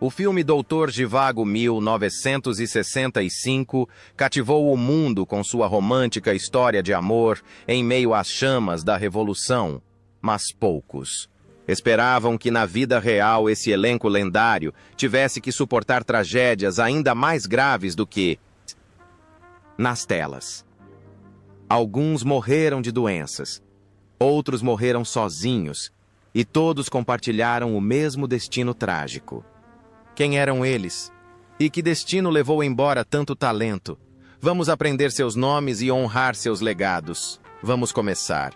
O filme Doutor Zhivago 1965 cativou o mundo com sua romântica história de amor em meio às chamas da Revolução, mas poucos esperavam que na vida real esse elenco lendário tivesse que suportar tragédias ainda mais graves do que nas telas. Alguns morreram de doenças, outros morreram sozinhos, e todos compartilharam o mesmo destino trágico. Quem eram eles? E que destino levou embora tanto talento? Vamos aprender seus nomes e honrar seus legados. Vamos começar.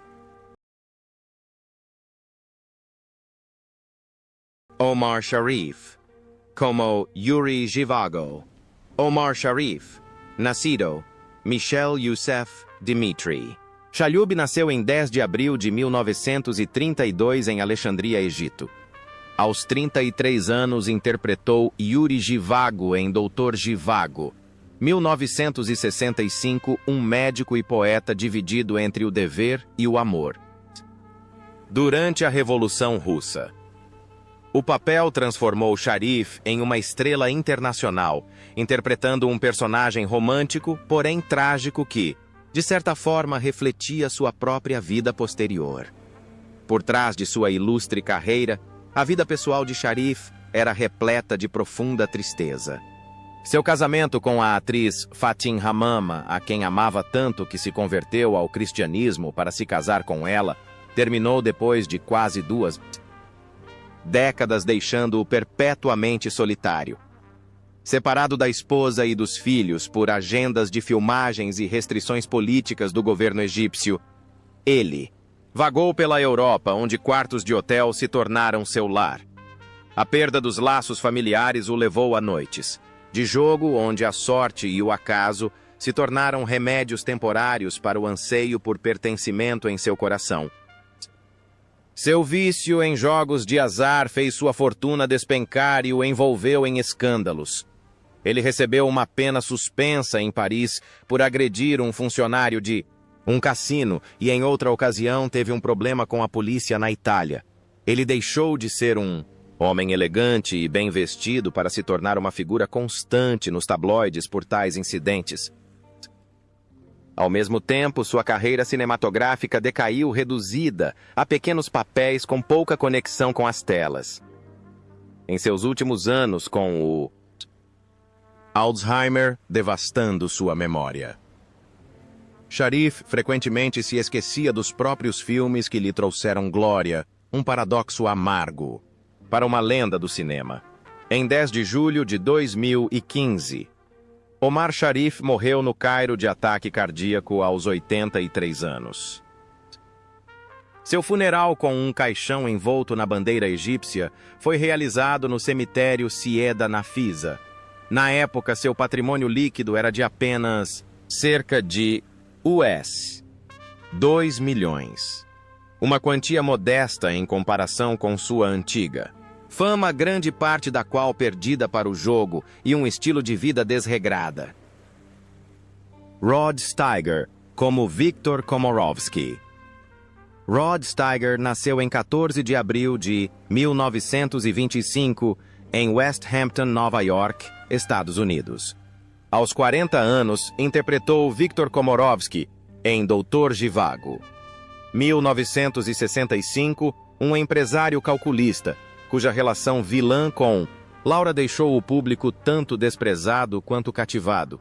Omar Sharif, como Yuri Zhivago. Omar Sharif, nascido Michel Youssef Dimitri. Chalhoub nasceu em 10 de abril de 1932 em Alexandria, Egito. Aos 33 anos, interpretou Yuri Zhivago em Doutor Zhivago. 1965, um médico e poeta dividido entre o dever e o amor. Durante a Revolução Russa. O papel transformou Sharif em uma estrela internacional, interpretando um personagem romântico, porém trágico que, de certa forma, refletia sua própria vida posterior. Por trás de sua ilustre carreira, a vida pessoal de Sharif era repleta de profunda tristeza. Seu casamento com a atriz Fatin Hamama, a quem amava tanto que se converteu ao cristianismo para se casar com ela, terminou depois de quase 2 décadas, deixando-o perpetuamente solitário. Separado da esposa e dos filhos por agendas de filmagens e restrições políticas do governo egípcio, ele vagou pela Europa, onde quartos de hotel se tornaram seu lar. A perda dos laços familiares o levou a noites de jogo, onde a sorte e o acaso se tornaram remédios temporários para o anseio por pertencimento em seu coração. Seu vício em jogos de azar fez sua fortuna despencar e o envolveu em escândalos. Ele recebeu uma pena suspensa em Paris por agredir um funcionário de um cassino e em outra ocasião teve um problema com a polícia na Itália. Ele deixou de ser um homem elegante e bem vestido para se tornar uma figura constante nos tabloides por tais incidentes. Ao mesmo tempo, sua carreira cinematográfica decaiu, reduzida a pequenos papéis com pouca conexão com as telas. Em seus últimos anos, com o Alzheimer devastando sua memória. Sharif frequentemente se esquecia dos próprios filmes que lhe trouxeram glória, um paradoxo amargo, para uma lenda do cinema. Em 10 de julho de 2015, Omar Sharif morreu no Cairo de ataque cardíaco aos 83 anos. Seu funeral, com um caixão envolto na bandeira egípcia, foi realizado no cemitério Sieda Nafisa. Na época, seu patrimônio líquido era de apenas cerca de US 2 milhões. Uma quantia modesta em comparação com sua antiga fama, grande parte da qual perdida para o jogo e um estilo de vida desregrada. Rod Steiger, como Viktor Komorovsky. Rod Steiger nasceu em 14 de abril de 1925 em West Hampton, Nova York, Estados Unidos. Aos 40 anos, interpretou Viktor Komorovsky em Doutor Zhivago. 1965, um empresário calculista, cuja relação vilã com Laura deixou o público tanto desprezado quanto cativado.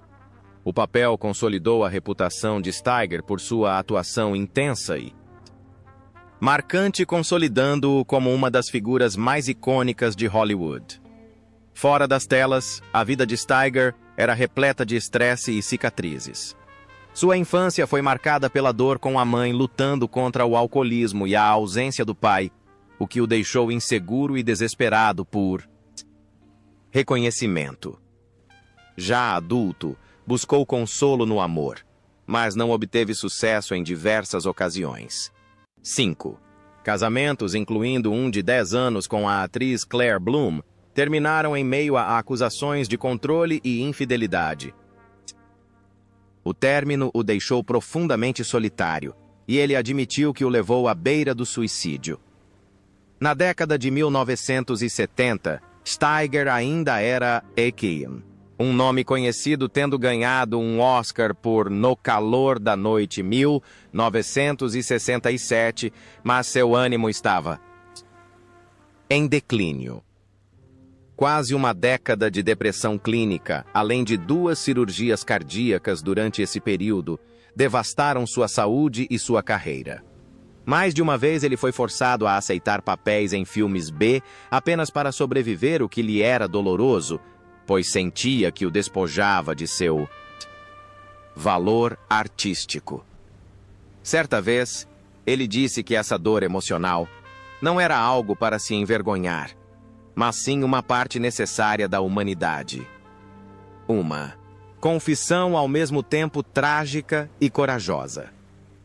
O papel consolidou a reputação de Steiger por sua atuação intensa e marcante, consolidando-o como uma das figuras mais icônicas de Hollywood. Fora das telas, a vida de Steiger era repleta de estresse e cicatrizes. Sua infância foi marcada pela dor com a mãe lutando contra o alcoolismo e a ausência do pai, o que o deixou inseguro e desesperado por reconhecimento. Já adulto, buscou consolo no amor, mas não obteve sucesso em diversas ocasiões. 5. Casamentos, incluindo um de 10 anos com a atriz Claire Bloom, terminaram em meio a acusações de controle e infidelidade. O término o deixou profundamente solitário, e ele admitiu que o levou à beira do suicídio. Na década de 1970, Steiger ainda era Akeem, um nome conhecido tendo ganhado um Oscar por No Calor da Noite 1967, mas seu ânimo estava em declínio. Quase uma década de depressão clínica, além de 2 cirurgias cardíacas durante esse período, devastaram sua saúde e sua carreira. Mais de uma vez ele foi forçado a aceitar papéis em filmes B apenas para sobreviver, o que lhe era doloroso, pois sentia que o despojava de seu valor artístico. Certa vez, ele disse que essa dor emocional não era algo para se envergonhar, mas sim uma parte necessária da humanidade. Uma confissão ao mesmo tempo trágica e corajosa.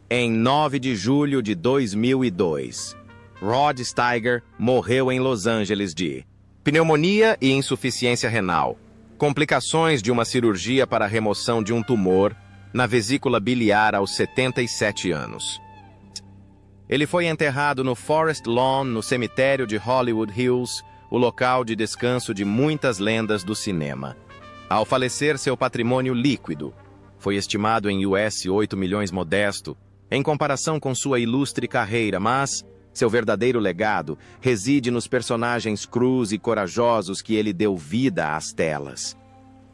Em 9 de julho de 2002, Rod Steiger morreu em Los Angeles de pneumonia e insuficiência renal, complicações de uma cirurgia para a remoção de um tumor na vesícula biliar aos 77 anos. Ele foi enterrado no Forest Lawn, no cemitério de Hollywood Hills, o local de descanso de muitas lendas do cinema. Ao falecer, seu patrimônio líquido foi estimado em US 8 milhões modesto, em comparação com sua ilustre carreira, mas seu verdadeiro legado reside nos personagens crus e corajosos que ele deu vida às telas.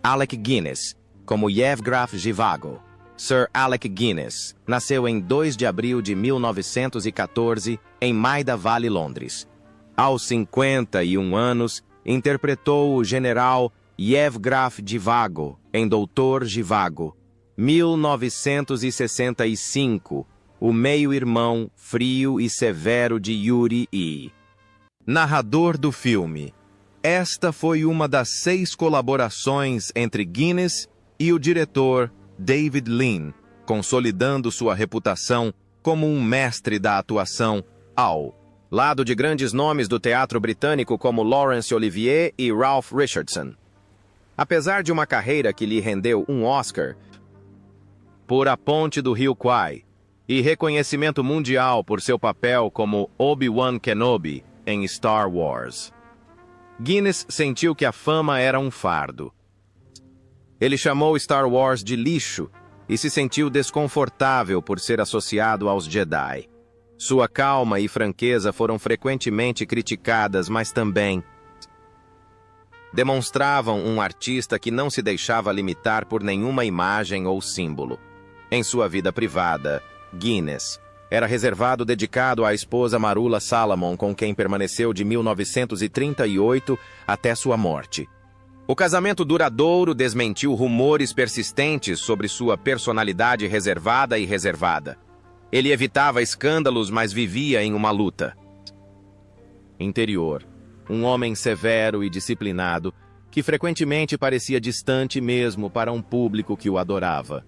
Alec Guinness, como Yevgraf Zhivago. Sir Alec Guinness nasceu em 2 de abril de 1914 em Maida Vale, Londres. Aos 51 anos, interpretou o general Yevgraf Zhivago em Doutor Zhivago. 1965, o meio-irmão frio e severo de Yuri E. Narrador do filme. Esta foi uma das 6 colaborações entre Guinness e o diretor David Lean, consolidando sua reputação como um mestre da atuação ao lado de grandes nomes do teatro britânico como Laurence Olivier e Ralph Richardson. Apesar de uma carreira que lhe rendeu um Oscar por A Ponte do Rio Kwai e reconhecimento mundial por seu papel como Obi-Wan Kenobi em Star Wars, Guinness sentiu que a fama era um fardo. Ele chamou Star Wars de lixo e se sentiu desconfortável por ser associado aos Jedi. Sua calma e franqueza foram frequentemente criticadas, mas também demonstravam um artista que não se deixava limitar por nenhuma imagem ou símbolo. Em sua vida privada, Guinness era dedicado à esposa Marula Salomon, com quem permaneceu de 1938 até sua morte. O casamento duradouro desmentiu rumores persistentes sobre sua personalidade reservada e reservada. Ele evitava escândalos, mas vivia em uma luta interior. Um homem severo e disciplinado, que frequentemente parecia distante mesmo para um público que o adorava.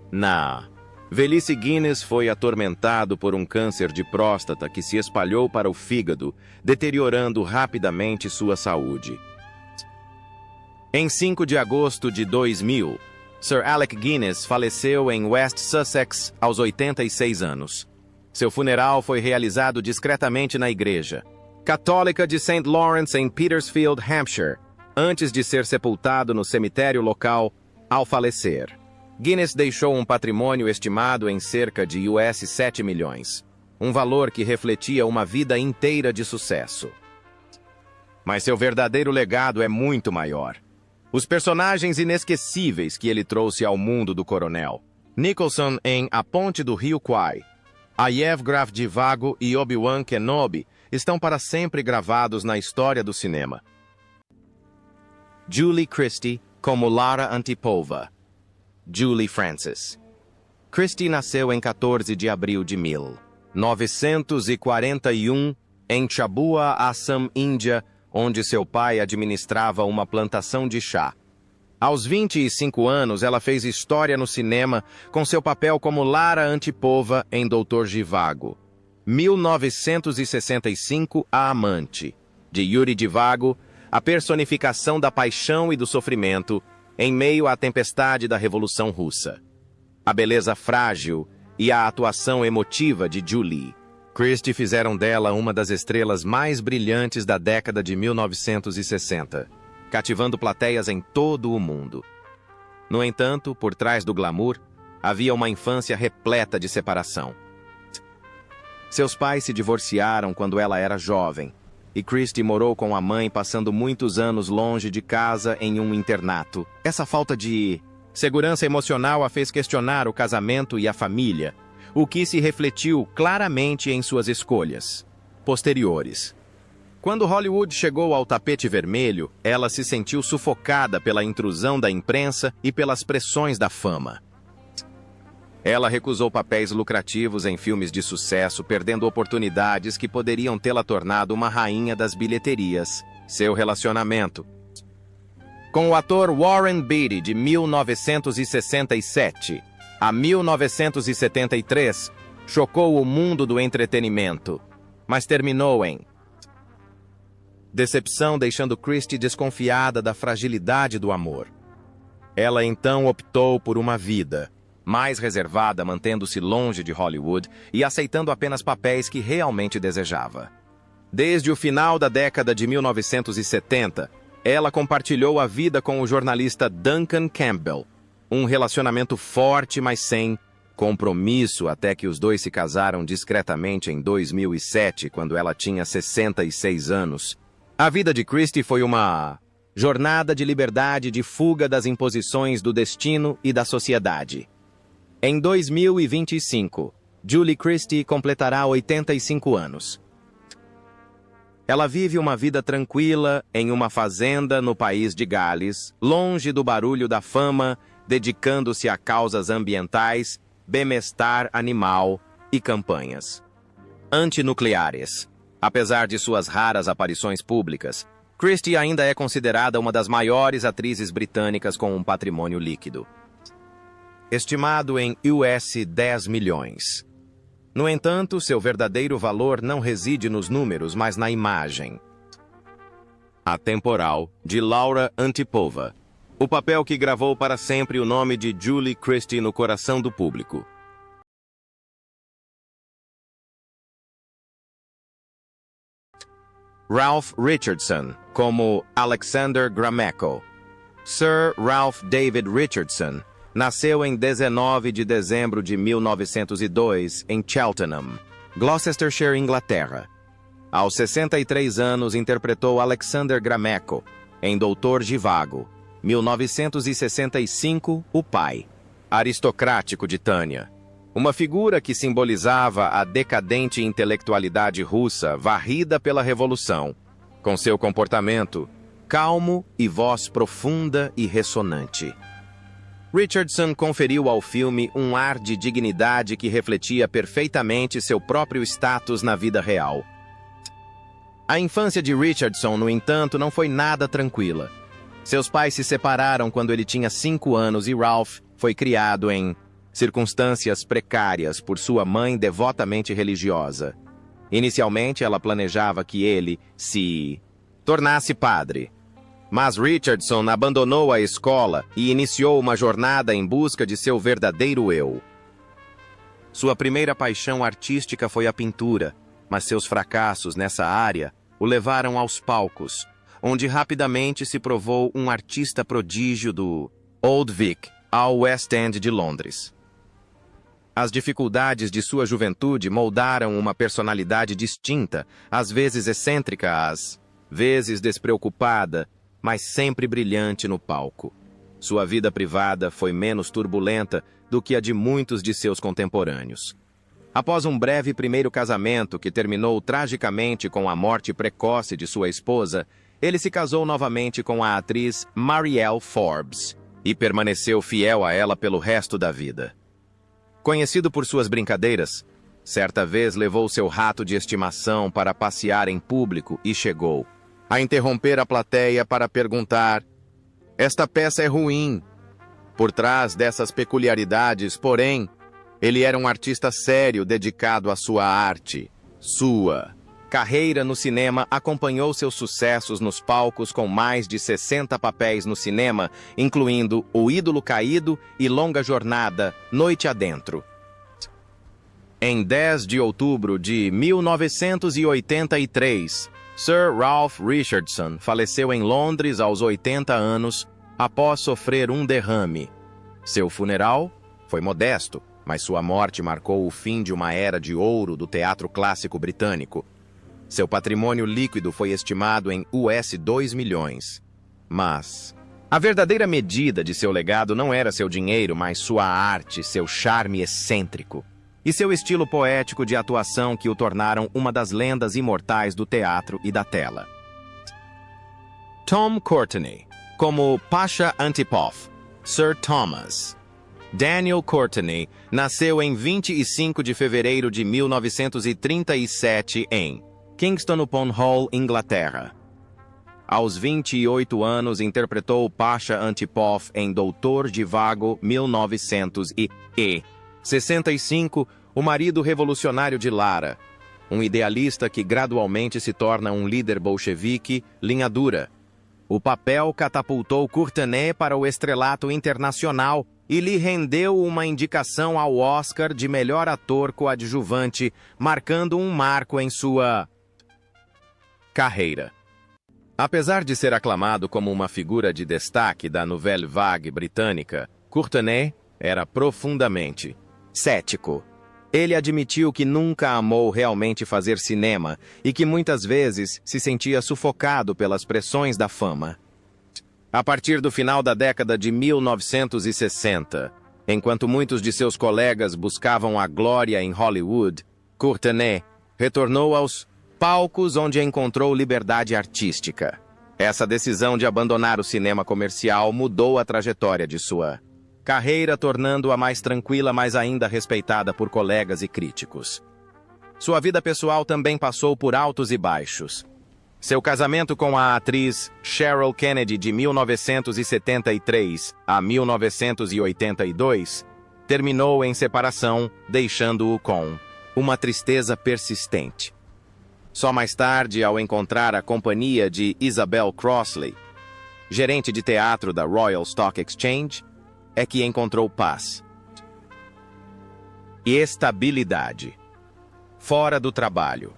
Na velhice, Guinness foi atormentado por um câncer de próstata que se espalhou para o fígado, deteriorando rapidamente sua saúde. Em 5 de agosto de 2000, Sir Alec Guinness faleceu em West Sussex aos 86 anos. Seu funeral foi realizado discretamente na igreja católica de St. Lawrence, em Petersfield, Hampshire, antes de ser sepultado no cemitério local ao falecer. Guinness deixou um patrimônio estimado em cerca de US 7 milhões, um valor que refletia uma vida inteira de sucesso. Mas seu verdadeiro legado é muito maior. Os personagens inesquecíveis que ele trouxe ao mundo do coronel Nicholson em A Ponte do Rio Kwai, a Yevgraf Zhivago e Obi-Wan Kenobi estão para sempre gravados na história do cinema. Julie Christie como Lara Antipova. Julie Francis. Christie nasceu em 14 de abril de 1941 em Chabua, Assam, Índia, onde seu pai administrava uma plantação de chá. Aos 25 anos, ela fez história no cinema com seu papel como Lara Antipova em Doutor Zhivago. 1965, A Amante, de Yuri Zhivago, a personificação da paixão e do sofrimento em meio à tempestade da Revolução Russa. A beleza frágil e a atuação emotiva de Julie. Christie fizeram dela uma das estrelas mais brilhantes da década de 1960, cativando plateias em todo o mundo. No entanto, por trás do glamour, havia uma infância repleta de separação. Seus pais se divorciaram quando ela era jovem, e Christie morou com a mãe, passando muitos anos longe de casa em um internato. Essa falta de segurança emocional a fez questionar o casamento e a família, o que se refletiu claramente em suas escolhas posteriores. Quando Hollywood chegou ao tapete vermelho, ela se sentiu sufocada pela intrusão da imprensa e pelas pressões da fama. Ela recusou papéis lucrativos em filmes de sucesso, perdendo oportunidades que poderiam tê-la tornado uma rainha das bilheterias. Seu relacionamento com o ator Warren Beatty, de 1967 a 1973, chocou o mundo do entretenimento, mas terminou em decepção, deixando Christie desconfiada da fragilidade do amor. Ela então optou por uma vida mais reservada, mantendo-se longe de Hollywood e aceitando apenas papéis que realmente desejava. Desde o final da década de 1970, ela compartilhou a vida com o jornalista Duncan Campbell, um relacionamento forte, mas sem compromisso, até que os dois se casaram discretamente em 2007, quando ela tinha 66 anos. A vida de Christie foi uma jornada de liberdade, de fuga das imposições do destino e da sociedade. Em 2025, Julie Christie completará 85 anos. Ela vive uma vida tranquila em uma fazenda no país de Gales, longe do barulho da fama, dedicando-se a causas ambientais, bem-estar animal e campanhas antinucleares. Apesar de suas raras aparições públicas, Christie ainda é considerada uma das maiores atrizes britânicas com um patrimônio líquido, estimado em US 10 milhões. No entanto, seu verdadeiro valor não reside nos números, mas na imagem atemporal de Laura Antipova, o papel que gravou para sempre o nome de Julie Christie no coração do público. Ralph Richardson, como Alexander Gromyko. Sir Ralph David Richardson nasceu em 19 de dezembro de 1902 em Cheltenham, Gloucestershire, Inglaterra. Aos 63 anos, interpretou Alexander Gromyko em Doutor Zhivago, 1965, o pai aristocrático de Tânia. Uma figura que simbolizava a decadente intelectualidade russa varrida pela Revolução, com seu comportamento calmo e voz profunda e ressonante. Richardson conferiu ao filme um ar de dignidade que refletia perfeitamente seu próprio status na vida real. A infância de Richardson, no entanto, não foi nada tranquila. Seus pais se separaram quando ele tinha 5 anos e Ralph foi criado em circunstâncias precárias por sua mãe devotamente religiosa. Inicialmente, ela planejava que ele se tornasse padre. Mas Richardson abandonou a escola e iniciou uma jornada em busca de seu verdadeiro eu. Sua primeira paixão artística foi a pintura, mas seus fracassos nessa área o levaram aos palcos, onde rapidamente se provou um artista prodígio do Old Vic ao West End de Londres. As dificuldades de sua juventude moldaram uma personalidade distinta, às vezes excêntrica, às vezes despreocupada, mas sempre brilhante no palco. Sua vida privada foi menos turbulenta do que a de muitos de seus contemporâneos. Após um breve primeiro casamento que terminou tragicamente com a morte precoce de sua esposa, ele se casou novamente com a atriz Marielle Forbes e permaneceu fiel a ela pelo resto da vida. Conhecido por suas brincadeiras, certa vez levou seu rato de estimação para passear em público e chegou a interromper a plateia para perguntar: "Esta peça é ruim." Por trás dessas peculiaridades, porém, ele era um artista sério dedicado à sua arte. Sua carreira no cinema acompanhou seus sucessos nos palcos com mais de 60 papéis no cinema, incluindo O Ídolo Caído e longa jornada Noite Adentro. Em 10 de outubro de 1983, Sir Ralph Richardson faleceu em Londres aos 80 anos após sofrer um derrame. Seu funeral foi modesto, mas sua morte marcou o fim de uma era de ouro do teatro clássico britânico. Seu patrimônio líquido foi estimado em US 2 milhões. Mas a verdadeira medida de seu legado não era seu dinheiro, mas sua arte, seu charme excêntrico e seu estilo poético de atuação que o tornaram uma das lendas imortais do teatro e da tela. Tom Courtenay, como Pasha Antipov, Sir Thomas. Daniel Courtenay nasceu em 25 de fevereiro de 1937 em Kingston-upon-Hull, Inglaterra. Aos 28 anos, interpretou Pasha Antipov em Doutor Zhivago, 1965, o marido revolucionário de Lara, um idealista que gradualmente se torna um líder bolchevique, linha dura. O papel catapultou Courtenay para o estrelato internacional e lhe rendeu uma indicação ao Oscar de melhor ator coadjuvante, marcando um marco em sua carreira. Apesar de ser aclamado como uma figura de destaque da Nouvelle Vague britânica, Courtenay era profundamente cético. Ele admitiu que nunca amou realmente fazer cinema e que muitas vezes se sentia sufocado pelas pressões da fama. A partir do final da década de 1960, enquanto muitos de seus colegas buscavam a glória em Hollywood, Courtenay retornou aos palcos onde encontrou liberdade artística. Essa decisão de abandonar o cinema comercial mudou a trajetória de sua carreira, tornando-a mais tranquila, mas ainda respeitada por colegas e críticos. Sua vida pessoal também passou por altos e baixos. Seu casamento com a atriz Cheryl Kennedy de 1973 a 1982 terminou em separação, deixando-o com uma tristeza persistente. Só mais tarde, ao encontrar a companhia de Isabel Crossley, gerente de teatro da Royal Stock Exchange, é que encontrou paz e estabilidade fora do trabalho.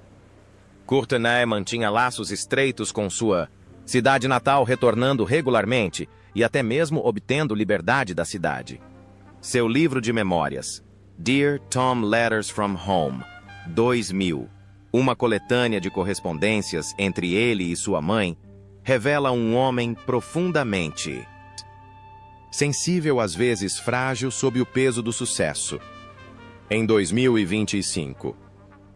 Courtenay mantinha laços estreitos com sua cidade natal, retornando regularmente e até mesmo obtendo liberdade da cidade. Seu livro de memórias, Dear Tom Letters from Home, 2000, uma coletânea de correspondências entre ele e sua mãe, revela um homem profundamente sensível, às vezes frágil, sob o peso do sucesso. Em 2025,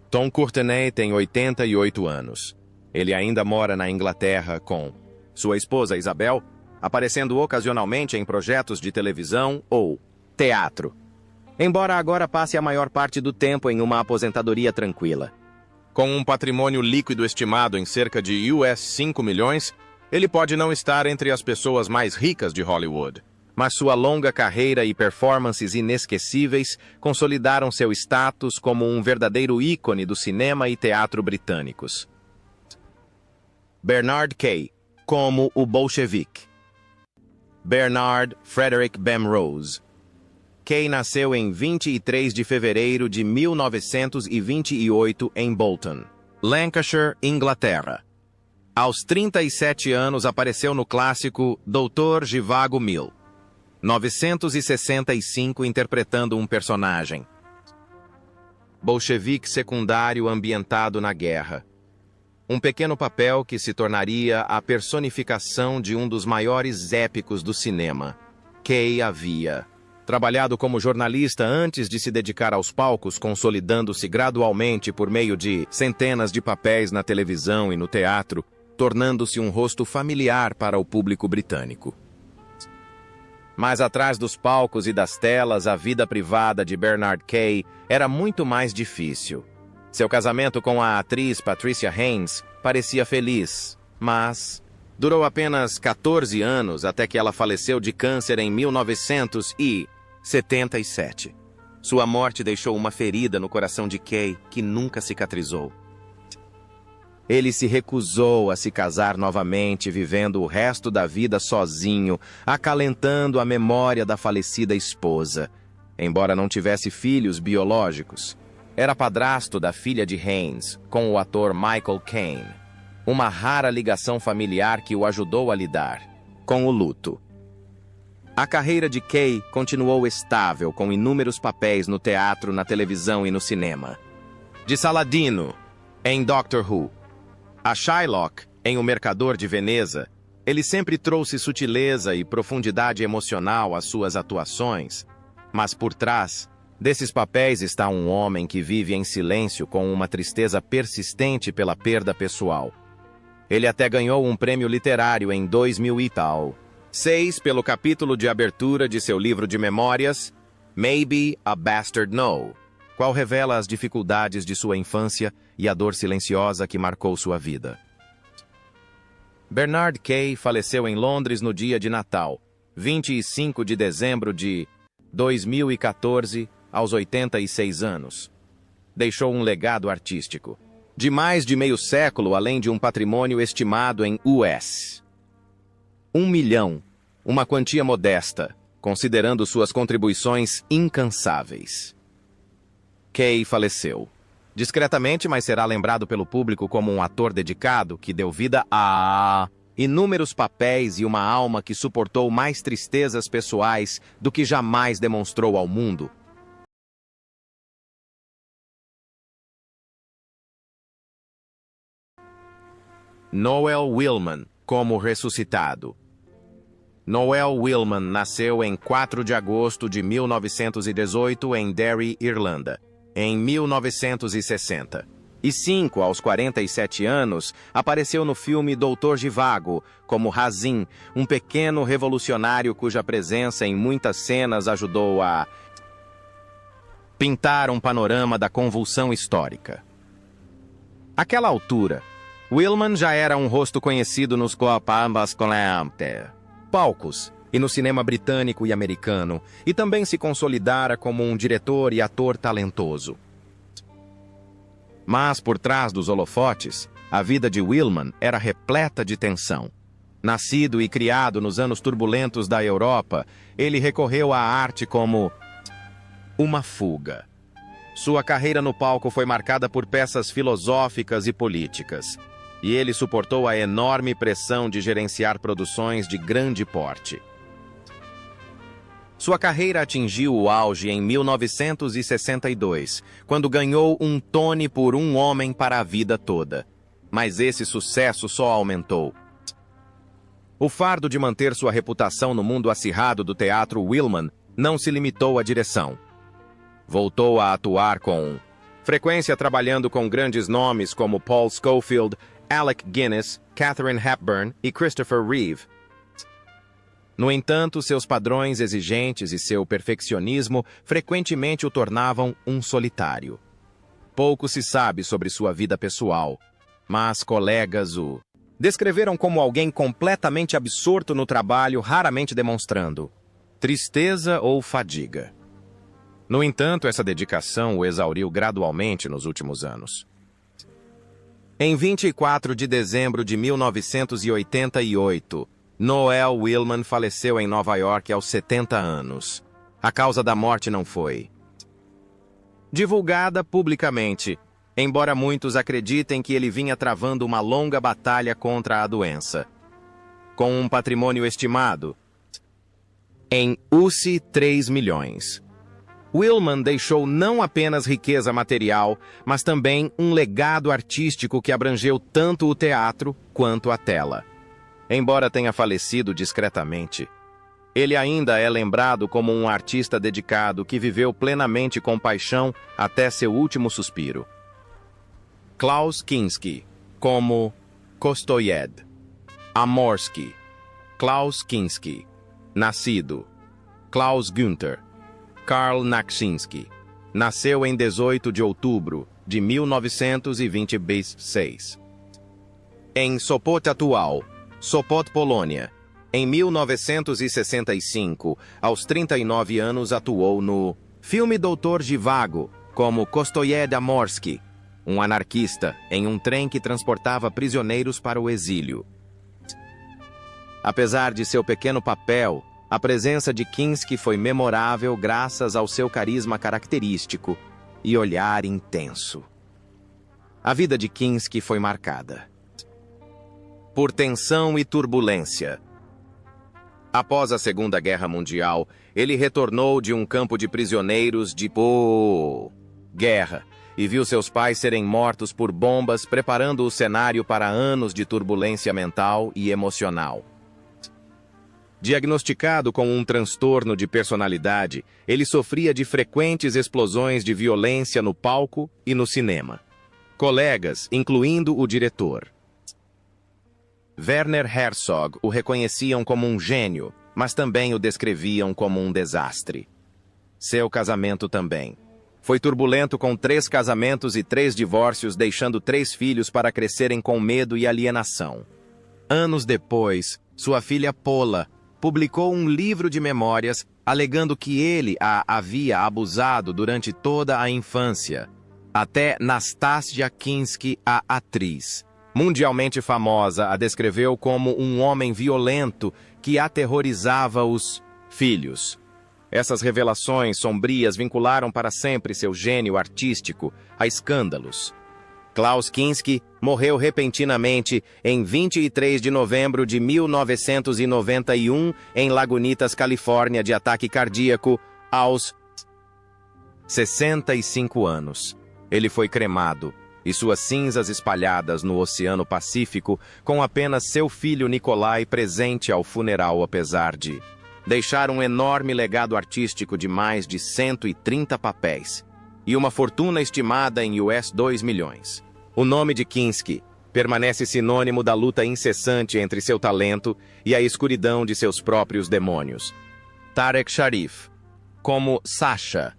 Tom Courtenay tem 88 anos. Ele ainda mora na Inglaterra com sua esposa Isabel, aparecendo ocasionalmente em projetos de televisão ou teatro, embora agora passe a maior parte do tempo em uma aposentadoria tranquila. Com um patrimônio líquido estimado em cerca de US 5 milhões, ele pode não estar entre as pessoas mais ricas de Hollywood, mas sua longa carreira e performances inesquecíveis consolidaram seu status como um verdadeiro ícone do cinema e teatro britânicos. Bernard Kay, como o bolchevique. Bernard Frederick Bemrose. Kay nasceu em 23 de fevereiro de 1928 em Bolton, Lancashire, Inglaterra. Aos 37 anos apareceu no clássico Doutor Zhivago 1965, interpretando um personagem bolchevique secundário ambientado na guerra. Um pequeno papel que se tornaria a personificação de um dos maiores épicos do cinema. Kay havia trabalhado como jornalista antes de se dedicar aos palcos, consolidando-se gradualmente por meio de centenas de papéis na televisão e no teatro, tornando-se um rosto familiar para o público britânico. Mas atrás dos palcos e das telas, a vida privada de Bernard Kay era muito mais difícil. Seu casamento com a atriz Patricia Haynes parecia feliz, mas durou apenas 14 anos até que ela faleceu de câncer em 1977. Sua morte deixou uma ferida no coração de Kay que nunca cicatrizou. Ele se recusou a se casar novamente, vivendo o resto da vida sozinho, acalentando a memória da falecida esposa. Embora não tivesse filhos biológicos, era padrasto da filha de Haynes, com o ator Michael Caine. Uma rara ligação familiar que o ajudou a lidar com o luto. A carreira de Kay continuou estável, com inúmeros papéis no teatro, na televisão e no cinema. De Saladino, em Doctor Who, a Shylock, em O Mercador de Veneza, ele sempre trouxe sutileza e profundidade emocional às suas atuações, mas por trás desses papéis está um homem que vive em silêncio com uma tristeza persistente pela perda pessoal. Ele até ganhou um prêmio literário em 2000 e tal. 6 pelo capítulo de abertura de seu livro de memórias, Maybe a Bastard No, qual revela as dificuldades de sua infância e a dor silenciosa que marcou sua vida. Bernard Kay faleceu em Londres no dia de Natal, 25 de dezembro de 2014, aos 86 anos. Deixou um legado artístico de mais de meio século, além de um patrimônio estimado em US. 1 milhão, uma quantia modesta, considerando suas contribuições incansáveis. Kay faleceu. Discretamente, mas será lembrado pelo público como um ator dedicado que deu vida a inúmeros papéis e uma alma que suportou mais tristezas pessoais do que jamais demonstrou ao mundo. Noel Willman, como ressuscitado. Noel Willman nasceu em 4 de agosto de 1918 em Derry, Irlanda, em 1960. E 5 aos 47 anos, apareceu no filme Doutor Zhivago, como Razin, um pequeno revolucionário cuja presença em muitas cenas ajudou a pintar um panorama da convulsão histórica. Àquela altura, Willman já era um rosto conhecido nos palcos e no cinema britânico e americano, e também se consolidara como um diretor e ator talentoso. Mas, por trás dos holofotes, a vida de Willman era repleta de tensão. Nascido e criado nos anos turbulentos da Europa, ele recorreu à arte como uma fuga. Sua carreira no palco foi marcada por peças filosóficas e políticas, e ele suportou a enorme pressão de gerenciar produções de grande porte. Sua carreira atingiu o auge em 1962, quando ganhou um Tony por Um Homem para a Vida Toda. Mas esse sucesso só aumentou. O fardo de manter sua reputação no mundo acirrado do teatro Willman não se limitou à direção. Voltou a atuar com frequência, trabalhando com grandes nomes como Paul Scofield, Alec Guinness, Katharine Hepburn e Christopher Reeve. No entanto, seus padrões exigentes e seu perfeccionismo frequentemente o tornavam um solitário. Pouco se sabe sobre sua vida pessoal, mas colegas o descreveram como alguém completamente absorto no trabalho, raramente demonstrando tristeza ou fadiga. No entanto, essa dedicação o exauriu gradualmente nos últimos anos. Em 24 de dezembro de 1988, Noel Willman faleceu em Nova York aos 70 anos. A causa da morte não foi divulgada publicamente, embora muitos acreditem que ele vinha travando uma longa batalha contra a doença. Com um patrimônio estimado em US$ 3 milhões. Willman deixou não apenas riqueza material, mas também um legado artístico que abrangeu tanto o teatro quanto a tela. Embora tenha falecido discretamente, ele ainda é lembrado como um artista dedicado que viveu plenamente com paixão até seu último suspiro. Klaus Kinski, como Kostoyed. Amorsky. Klaus Kinski. Nascido Klaus Günther Karl Naksinski. Nasceu em 18 de outubro de 1926. Em Sopot atual, Sopot, Polônia. Em 1965, aos 39 anos, atuou no filme Doutor Zhivago, como Kostoyed Amorsky, um anarquista em um trem que transportava prisioneiros para o exílio. Apesar de seu pequeno papel, a presença de Kinski foi memorável graças ao seu carisma característico e olhar intenso. A vida de Kinski foi marcada por tensão e turbulência. Após a Segunda Guerra Mundial, ele retornou de um campo de prisioneiros de guerra e viu seus pais serem mortos por bombas, preparando o cenário para anos de turbulência mental e emocional. Diagnosticado com um transtorno de personalidade, ele sofria de frequentes explosões de violência no palco e no cinema. Colegas, incluindo o diretor Werner Herzog, o reconheciam como um gênio, mas também o descreviam como um desastre. Seu casamento também foi turbulento, com 3 casamentos e 3 divórcios, deixando 3 filhos para crescerem com medo e alienação. Anos depois, sua filha Paula publicou um livro de memórias alegando que ele a havia abusado durante toda a infância. Até Nastassja Kinski, a atriz mundialmente famosa, a descreveu como um homem violento que aterrorizava os filhos. Essas revelações sombrias vincularam para sempre seu gênio artístico a escândalos. Klaus Kinski morreu repentinamente em 23 de novembro de 1991 em Lagunitas, Califórnia, de ataque cardíaco, aos 65 anos. Ele foi cremado e suas cinzas espalhadas no Oceano Pacífico, com apenas seu filho Nikolai presente ao funeral, apesar de deixar um enorme legado artístico de mais de 130 papéis e uma fortuna estimada em US 2 milhões. O nome de Kinski permanece sinônimo da luta incessante entre seu talento e a escuridão de seus próprios demônios. Tarek Sharif, como Sasha.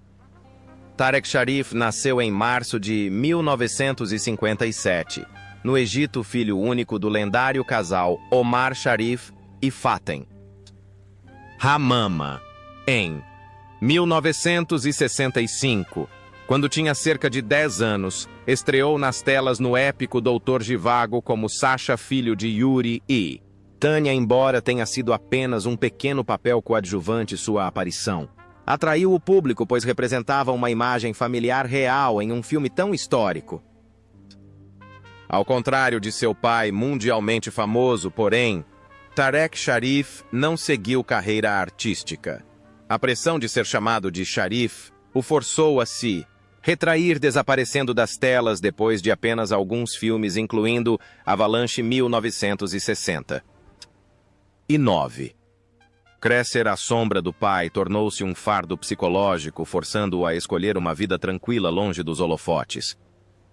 Tarek Sharif nasceu em março de 1957, no Egito, filho único do lendário casal Omar Sharif e Fatem Hamama, em 1965, quando tinha cerca de 10 anos, estreou nas telas no épico Doutor Zhivago como Sasha, filho de Yuri e Tanya, embora tenha sido apenas um pequeno papel coadjuvante. Sua aparição atraiu o público, pois representava uma imagem familiar real em um filme tão histórico. Ao contrário de seu pai mundialmente famoso, porém, Tarek Sharif não seguiu carreira artística. A pressão de ser chamado de Sharif o forçou a se retrair, desaparecendo das telas depois de apenas alguns filmes, incluindo Avalanche 1969. Crescer à sombra do pai tornou-se um fardo psicológico, forçando-o a escolher uma vida tranquila longe dos holofotes.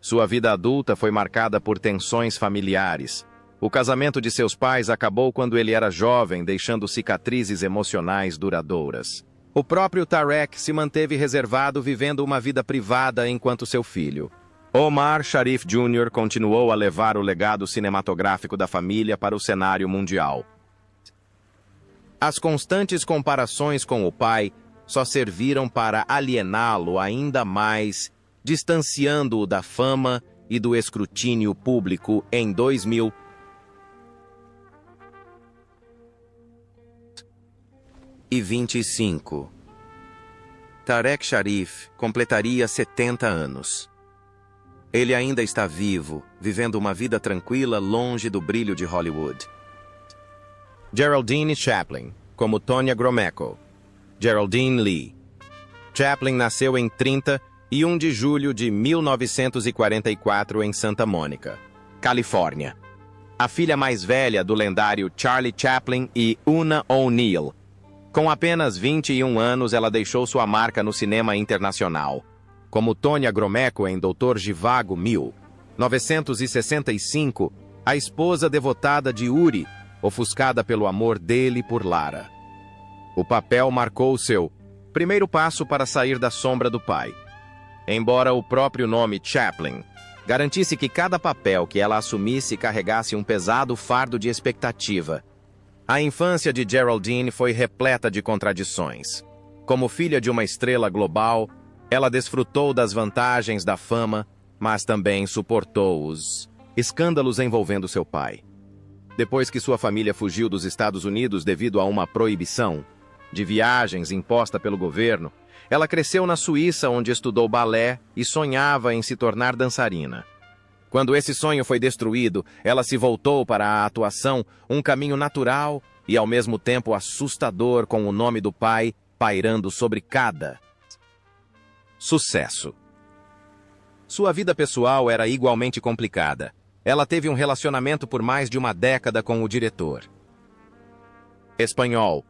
Sua vida adulta foi marcada por tensões familiares. O casamento de seus pais acabou quando ele era jovem, deixando cicatrizes emocionais duradouras. O próprio Tarek se manteve reservado, vivendo uma vida privada enquanto seu filho, Omar Sharif Jr., continuou a levar o legado cinematográfico da família para o cenário mundial. As constantes comparações com o pai só serviram para aliená-lo ainda mais, distanciando-o da fama e do escrutínio público. Em 2025, Tarek Sharif completaria 70 anos. Ele ainda está vivo, vivendo uma vida tranquila longe do brilho de Hollywood. Geraldine Chaplin, como Tonya Gromeko. Geraldine Lee. Chaplin nasceu em 31 de julho de 1944 em Santa Mônica, Califórnia. A filha mais velha do lendário Charlie Chaplin e Una O'Neill. Com apenas 21 anos, ela deixou sua marca no cinema internacional, como Tonya Gromeko em Doutor Zhivago 1965, a esposa devotada de Yuri, ofuscada pelo amor dele por Lara. O papel marcou seu primeiro passo para sair da sombra do pai. Embora o próprio nome Chaplin garantisse que cada papel que ela assumisse carregasse um pesado fardo de expectativa, a infância de Geraldine foi repleta de contradições. Como filha de uma estrela global, ela desfrutou das vantagens da fama, mas também suportou os escândalos envolvendo seu pai. Depois que sua família fugiu dos Estados Unidos devido a uma proibição, de viagens imposta pelo governo, ela cresceu na Suíça, onde estudou balé e sonhava em se tornar dançarina. Quando esse sonho foi destruído, ela se voltou para a atuação, um caminho natural e ao mesmo tempo assustador, com o nome do pai pairando sobre cada sucesso. Sua vida pessoal era igualmente complicada. Ela teve um relacionamento por mais de uma década com o diretor espanhol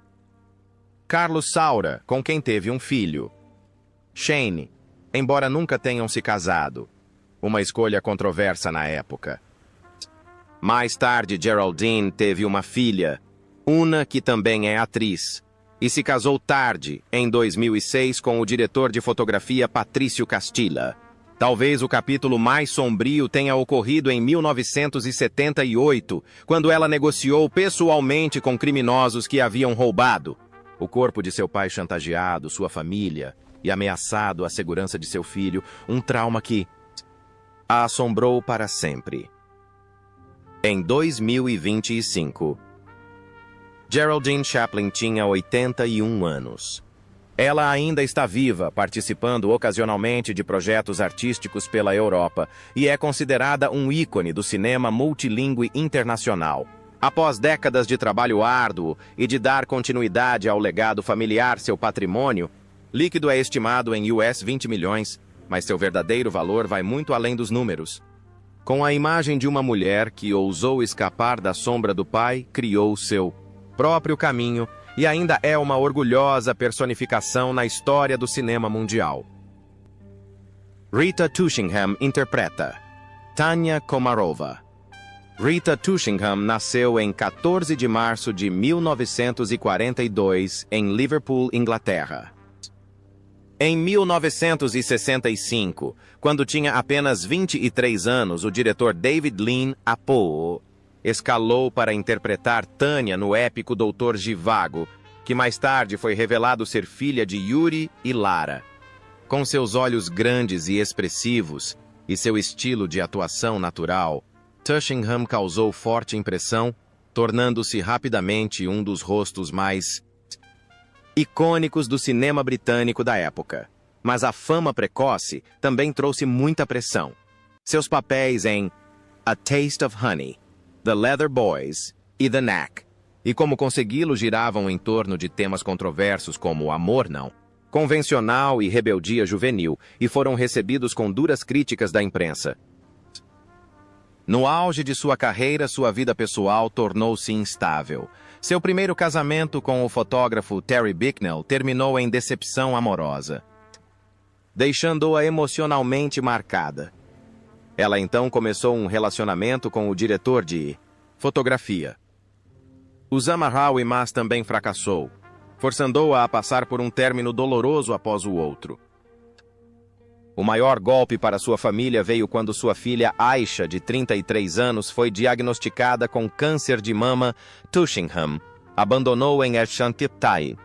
Carlos Saura, com quem teve um filho, Shane, embora nunca tenham se casado. Uma escolha controversa na época. Mais tarde, Geraldine teve uma filha, Una, que também é atriz, e se casou tarde, em 2006, com o diretor de fotografia Patrício Castilla. Talvez o capítulo mais sombrio tenha ocorrido em 1978, quando ela negociou pessoalmente com criminosos que haviam roubado o corpo de seu pai, chantageado sua família e ameaçado a segurança de seu filho, um trauma que a assombrou para sempre. Em 2025, Geraldine Chaplin tinha 81 anos. Ela ainda está viva, participando ocasionalmente de projetos artísticos pela Europa e é considerada um ícone do cinema multilingüe internacional. Após décadas de trabalho árduo e de dar continuidade ao legado familiar, seu patrimônio líquido é estimado em US 20 milhões, mas seu verdadeiro valor vai muito além dos números. Com a imagem de uma mulher que ousou escapar da sombra do pai, criou seu próprio caminho e ainda é uma orgulhosa personificação na história do cinema mundial. Rita Tushingham interpreta Tanya Komarova. Rita Tushingham nasceu em 14 de março de 1942 em Liverpool, Inglaterra. Em 1965, quando tinha apenas 23 anos, o diretor David Lean a escalou para interpretar Tanya no épico Doutor Zhivago, que mais tarde foi revelado ser filha de Yuri e Lara. Com seus olhos grandes e expressivos e seu estilo de atuação natural, Tushingham causou forte impressão, tornando-se rapidamente um dos rostos mais icônicos do cinema britânico da época. Mas a fama precoce também trouxe muita pressão. Seus papéis em A Taste of Honey, The Leather Boys e The Knack, e como consegui-lo, giravam em torno de temas controversos como amor não convencional e rebeldia juvenil, e foram recebidos com duras críticas da imprensa. No auge de sua carreira, sua vida pessoal tornou-se instável. Seu primeiro casamento com o fotógrafo Terry Bicknell terminou em decepção amorosa, deixando-a emocionalmente marcada. Ela então começou um relacionamento com o diretor de fotografia, Usama Hawi, mas também fracassou, forçando-a a passar por um término doloroso após o outro. O maior golpe para sua família veio quando sua filha Aisha, de 33 anos, foi diagnosticada com câncer de mama. Tushingham abandonou em Eshantiptai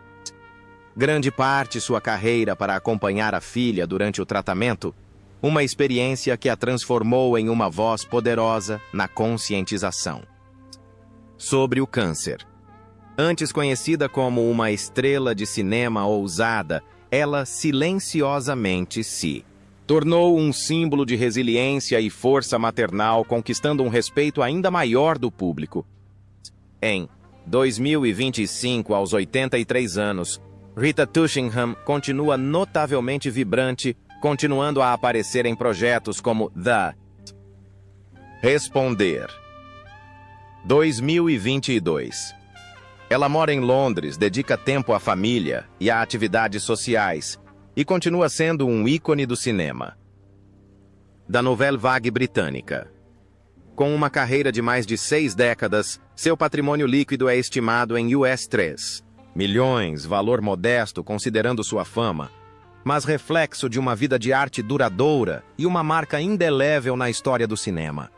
grande parte sua carreira para acompanhar a filha durante o tratamento, uma experiência que a transformou em uma voz poderosa na conscientização sobre o câncer. Antes conhecida como uma estrela de cinema ousada, ela silenciosamente se tornou um símbolo de resiliência e força maternal, conquistando um respeito ainda maior do público. Em 2025, aos 83 anos, Rita Tushingham continua notavelmente vibrante, continuando a aparecer em projetos como The Responder 2022. Ela mora em Londres, dedica tempo à família e a atividades sociais, e continua sendo um ícone do cinema. Da Nouvelle Vague britânica. Com uma carreira de mais de 6 décadas, seu patrimônio líquido é estimado em US 3 milhões, valor modesto considerando sua fama, mas reflexo de uma vida de arte duradoura e uma marca indelével na história do cinema.